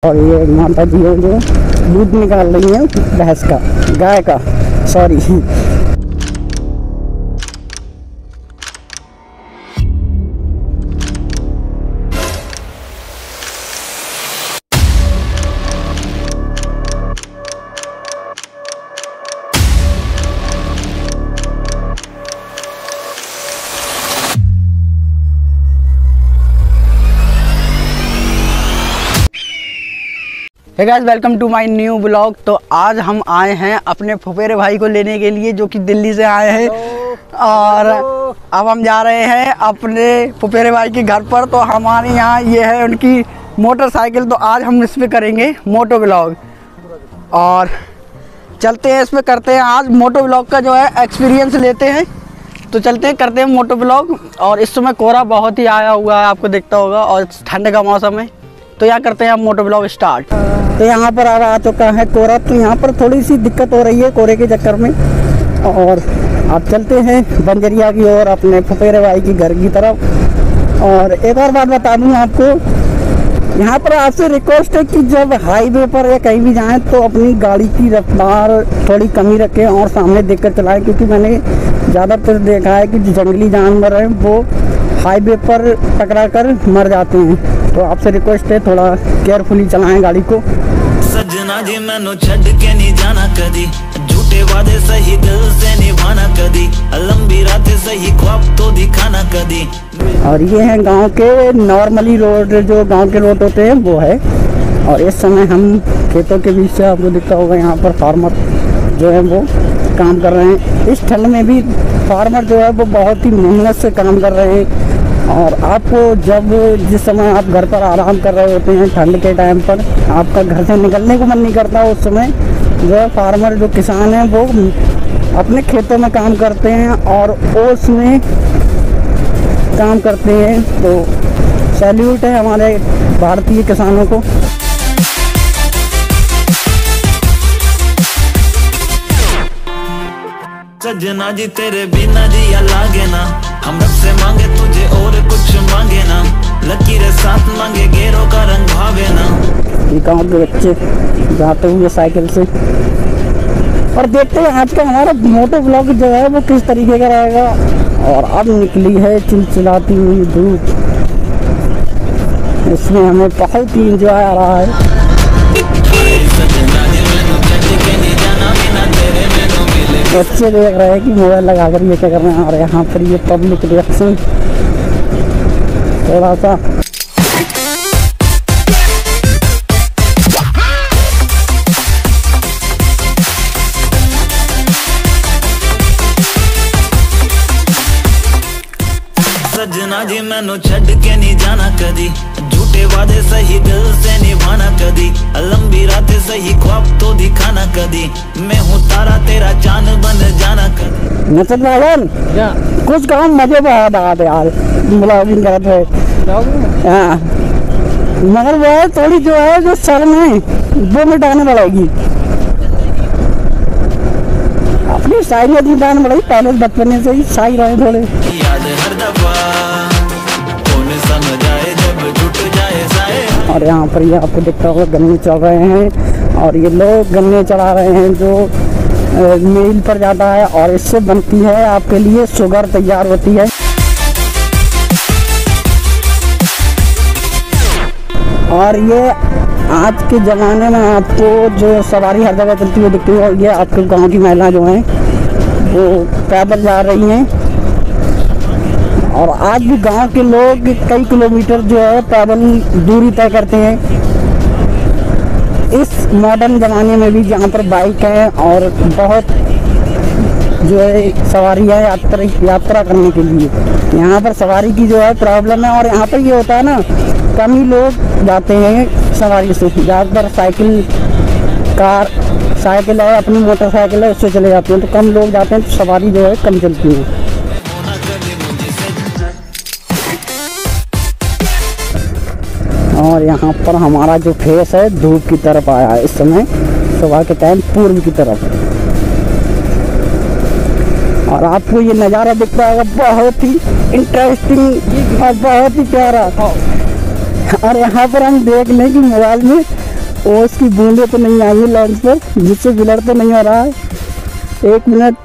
और ये माता जी है जो दूध निकाल रही है भैंस का, गाय का, sorry. Hey guys, welcome to my new blog. तो आज हम आए हैं अपने फुफेरे भाई को लेने के लिए जो कि दिल्ली से आए हैं। और अब हम जा रहे हैं अपने फुफेरे भाई के घर पर। तो हमारे यहाँ ये है उनकी मोटरसाइकिल। तो आज हम इस पे करेंगे मोटो ब्लॉग और चलते हैं, इस पे करते हैं आज मोटो ब्लॉग का जो है एक्सपीरियंस लेते हैं। तो चलते हैं, करते हैं मोटो ब्लॉग। और इस समय कोहरा बहुत ही आया हुआ है, आपको दिखता होगा, और ठंड का मौसम है। तो यहाँ करते हैं अब मोटो ब्लॉग स्टार्ट। तो यहाँ पर आ चुका है कोहरा। तो यहाँ पर थोड़ी सी दिक्कत हो रही है कोहरे के चक्कर में। और आप चलते हैं बंजरिया की ओर अपने फुफेरे भाई की घर की तरफ। और एक और बात बता दूँ आपको, यहाँ पर आपसे रिक्वेस्ट है कि जब हाईवे पर या कहीं भी जाएं तो अपनी गाड़ी की रफ्तार थोड़ी कमी रखें और सामने देखकर चलाएं, क्योंकि मैंने ज़्यादातर देखा है कि जो जंगली जानवर हैं वो हाईवे पर टकरा कर मर जाते हैं। तो आपसे रिक्वेस्ट है थोड़ा केयरफुली चलाएं गाड़ी को। सजना जी मैनू छड़ के नहीं जाना कदी, झूठे वादे सही दिल से निभाना कदी, लंबी रातें सही ख्वाब तो दिखाना कदी। और ये है गांव के नॉर्मली रोड, जो गांव के रोड होते हैं वो है। और इस समय हम खेतों के बीच से, आपको दिखता होगा यहाँ पर फार्मर जो है वो काम कर रहे हैं। इस ठंड में भी फार्मर जो है वो बहुत ही मेहनत से काम कर रहे हैं। और आपको जब जिस समय आप घर पर आराम कर रहे होते हैं ठंड के टाइम पर, आपका घर से निकलने को मन नहीं करता, उस समय जो है फार्मर, जो किसान हैं, वो अपने खेतों में काम करते हैं और ओस में काम करते हैं। तो सैल्यूट है हमारे भारतीय किसानों को। सजना जी तेरे बिना जिया लागे ना, हम रब से मांगे तुझे और कुछ मांगे ना, लकीरें साथ मांगे गेरों का रंग भावे ना। ये गाँव के बच्चे जाते हुए साइकिल से। और देखते हैं आज का हमारा मोटो ब्लॉग जो है वो किस तरीके का रहेगा। और अब निकली है चिलचिलाती हुई धूप, इसमें हमें बहुत ही इंजॉय आ रहा है। बच्चे देख रहे हैं कि मोबाइल लगा कर ये क्या कर रहे हैं। और यहाँ पर ये पब्लिक रिएक्शन थोड़ा सा सजना जी मैनू छड़ के नहीं जाना कदी, झूठे वादे सही दिल से निभाना कदी, लंबी रातें सही ख्वाब तो दिखाना कदी, मैं हूँ तारा तेरा चांद बन जाना कदी। नचत भागन कुछ काम मजे बहुत आते यार, ब्लॉगिंग करते हैं। हाँ, मगर वो है थोड़ी जो है जो शर्म है वो मिटाने पड़ेगी, अपनी शायरियत मिटाने पड़ेगी। पहले बचपन से ही शायर रहे थोड़े। याद हर दफा कौन समझ आए जब जुट जाए साए। और यहाँ पर ये आपको दिखता होगा गन्ने चढ़ रहे हैं। और ये लोग गन्ने चढ़ा रहे हैं जो मिल पर जाता है और इससे बनती है आपके लिए शुगर तैयार होती है। और ये आज के ज़माने में आपको जो सवारी हर जगह चलती हुई दिखती है, ये आपके गांव की महिला जो हैं वो पैदल जा रही हैं। और आज भी गांव के लोग कई किलोमीटर जो है पैदल दूरी तय करते हैं। इस मॉडर्न ज़माने में भी जहाँ पर बाइक है और बहुत जो है सवारी है यात्रा करने के लिए, यहाँ पर सवारी की जो है प्रॉब्लम है। और यहाँ पर ये होता है ना, कम ही लोग जाते हैं सवारी से, ज़्यादातर कार साइकिल है, अपनी मोटरसाइकिल है, उससे चले जाते हैं। तो कम लोग जाते हैं, तो सवारी जो है कम चलती है। और यहाँ पर हमारा जो फेस है धूप की तरफ आया है इस समय, सुबह के टाइम पूर्व की तरफ। और आपको ये नज़ारा दिख रहा है बहुत ही इंटरेस्टिंग और बहुत ही प्यारा। और यहाँ पर हम देख लें कि मोबाइल में ओस की बूंदे तो नहीं आई है लॉन्च पर, जिससे ब्लर तो नहीं हो रहा है। 1 मिनट।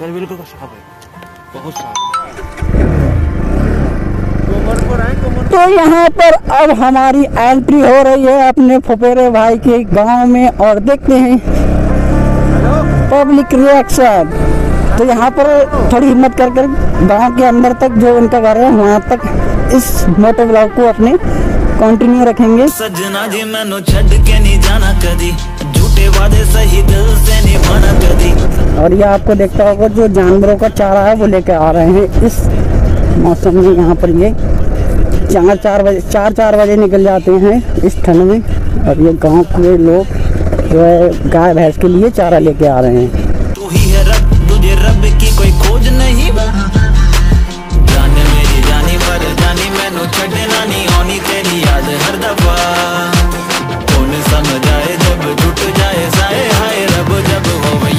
बिल्कुल साफ है, बहुत साफ। तो यहाँ पर अब हमारी एंट्री हो रही है अपने फुफेरे भाई के गांव में, और देखते हैं पब्लिक रिएक्शन। तो यहाँ पर थोड़ी हिम्मत कर गांव के अंदर तक जो उनका घर है वहाँ तक इस मोटो ब्लॉग को अपने कंटिन्यू रखेंगे। सजना जी मैनू छड़ के नहीं जाना कदी, झूठे वादे सही दिल से निभाना कदी। और ये आपको देखता होगा जो जानवरों का चारा है वो लेके आ रहे हैं इस मौसम में। यहाँ पर ये 4 बजे निकल जाते हैं इस ठंड में, और ये गांव के लोग जो है गाय भैंस के लिए चारा लेके आ रहे हैं। तू ही है रब, तुझे रब की कोई खोज नहीं, जान मेरी जानी पर जानी मैनू छड़ना नहीं आनी तेरी याद हर दफा। कौन समझ आए जब टूट जाए साए हाय रब जब हो वही।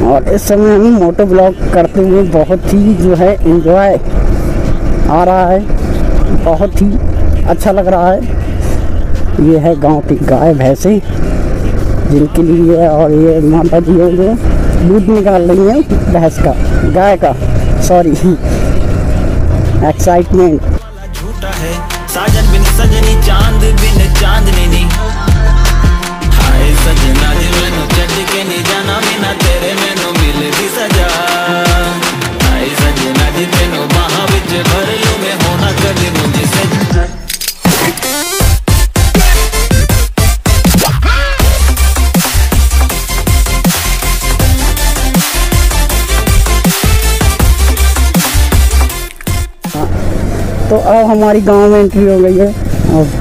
और इस समय हम मोटो ब्लॉग करते हुए बहुत ही जो है एंजॉय आ रहा है, बहुत ही अच्छा लग रहा है। ये है गांव की गाय भैंसे जिनके लिए, और ये माता जी है जो दूध निकाल रही हैं भैंस का, गाय का, सॉरी, एक्साइटमेंट। झूठा है साजन बिन सजनी चांद बिन चांदनी नहीं, हाय सजना जी मैनू छड़ के नहीं जाना बिना तेरे मैनू मिल दी सजा। हाय सजना जी तेनू बाहां विच भर लूं मैं होना कदी मुझे से। तो अब हमारी गांव में एंट्री हो गई है, अब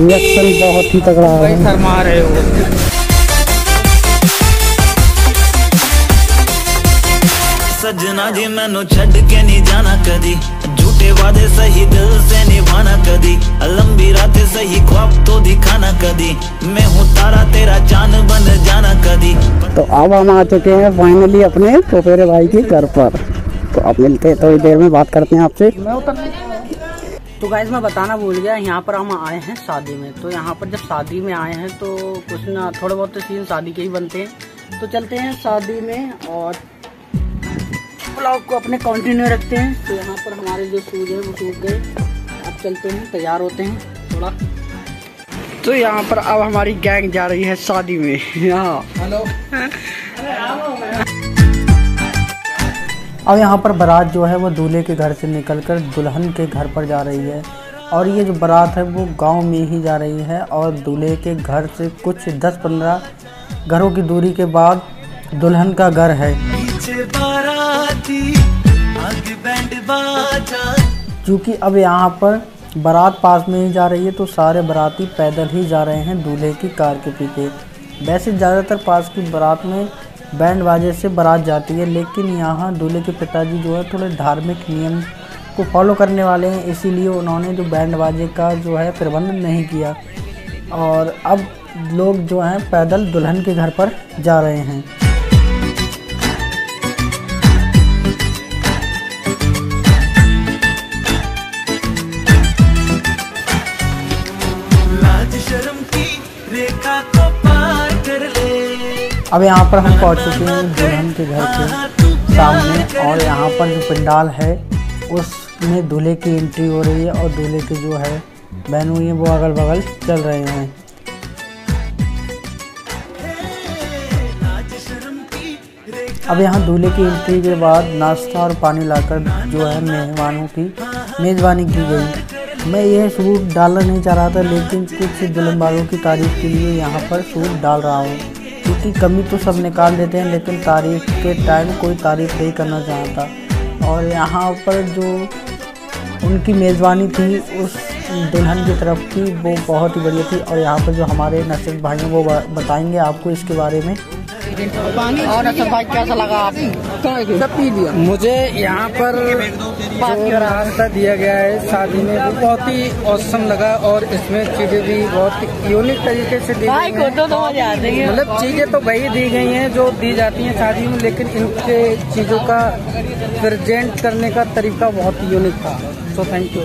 रिएक्शन बहुत ही तगड़ा है। शर्मा रहे हो। सजना जी मैनू छड़ के नहीं जाना कदी, झूठे वादे सही दिल से निभाना कदी। लंबी रातें सही ख्वाब तो दिखाना कदी, मैं हूँ तारा तेरा चांद बन जाना कदी। तो अब हम आ चुके हैं फाइनली अपने फुफेरे भाई के घर पर। तो अब मिलते हैं, थोड़ी देर में बात करते हैं आपसे। तो गाइस मैं बताना भूल गया, यहाँ पर हम आए हैं शादी में। तो यहाँ पर जब शादी में आए हैं तो कुछ ना थोड़े बहुत तो सीन शादी के ही बनते हैं। तो चलते हैं शादी में और ब्लॉग को अपने कंटिन्यू रखते हैं। तो यहाँ पर हमारे जो शूज हैं वो सूख गए, अब चलते हैं, तैयार होते हैं थोड़ा। तो यहाँ पर अब हमारी गैंग जा रही है शादी में। यहाँ हेलो अब यहाँ पर बारात जो है वो दूल्हे के घर से निकलकर दुल्हन के घर पर जा रही है, और ये जो बारात है वो गांव में ही जा रही है, और दूल्हे के घर से कुछ 10-15 घरों की दूरी के बाद दुल्हन का घर है। क्योंकि अब यहाँ पर बारात पास में ही जा रही है तो सारे बाराती पैदल ही जा रहे हैं दूल्हे की कार के पीछे। वैसे ज़्यादातर पास की बारात में बैंड बाजे से बारात जाती है, लेकिन यहाँ दूल्हे के पिताजी जो है थोड़े धार्मिक नियम को फॉलो करने वाले हैं, इसीलिए उन्होंने जो बैंड बाजे का जो है प्रबंध नहीं किया, और अब लोग जो हैं पैदल दुल्हन के घर पर जा रहे हैं। अब यहाँ पर हम पहुँच चुके हैं दुल्हन के घर के सामने, और यहाँ पर जो पंडाल है उसमें दूल्हे की एंट्री हो रही है, और दूल्हे के जो है बहन हुई है वो अगल बगल चल रहे हैं। अब यहाँ दूल्हे की एंट्री के बाद नाश्ता और पानी लाकर जो है मेहमानों की मेज़बानी की गई। मैं यह सूट डालना नहीं चाह रहा था, लेकिन कुछ दुल्हनबाजों की तारीफ के लिए यहाँ पर सूट डाल रहा हूँ, क्योंकि कमी तो सब निकाल देते हैं लेकिन तारीफ के टाइम कोई तारीफ नहीं करना चाहता। और यहाँ पर जो उनकी मेज़बानी थी उस दुल्हन की तरफ की वो बहुत ही बढ़िया थी, और यहाँ पर जो हमारे नसीब भाई हैं वो बताएंगे आपको इसके बारे में। और नसीब भाई कैसा लगा आपको? सब पी लिया। मुझे यहाँ पर जो नाश्ता दिया गया है शादी में वो बहुत ही औसम लगा और इसमें चीजें भी बहुत यूनिक तरीके से दी गई हैं। मतलब चीजें तो वही दी गई हैं जो दी जाती हैं शादी में, लेकिन इनके चीजों का प्रेजेंट करने का तरीका बहुत यूनिक था। So thank you.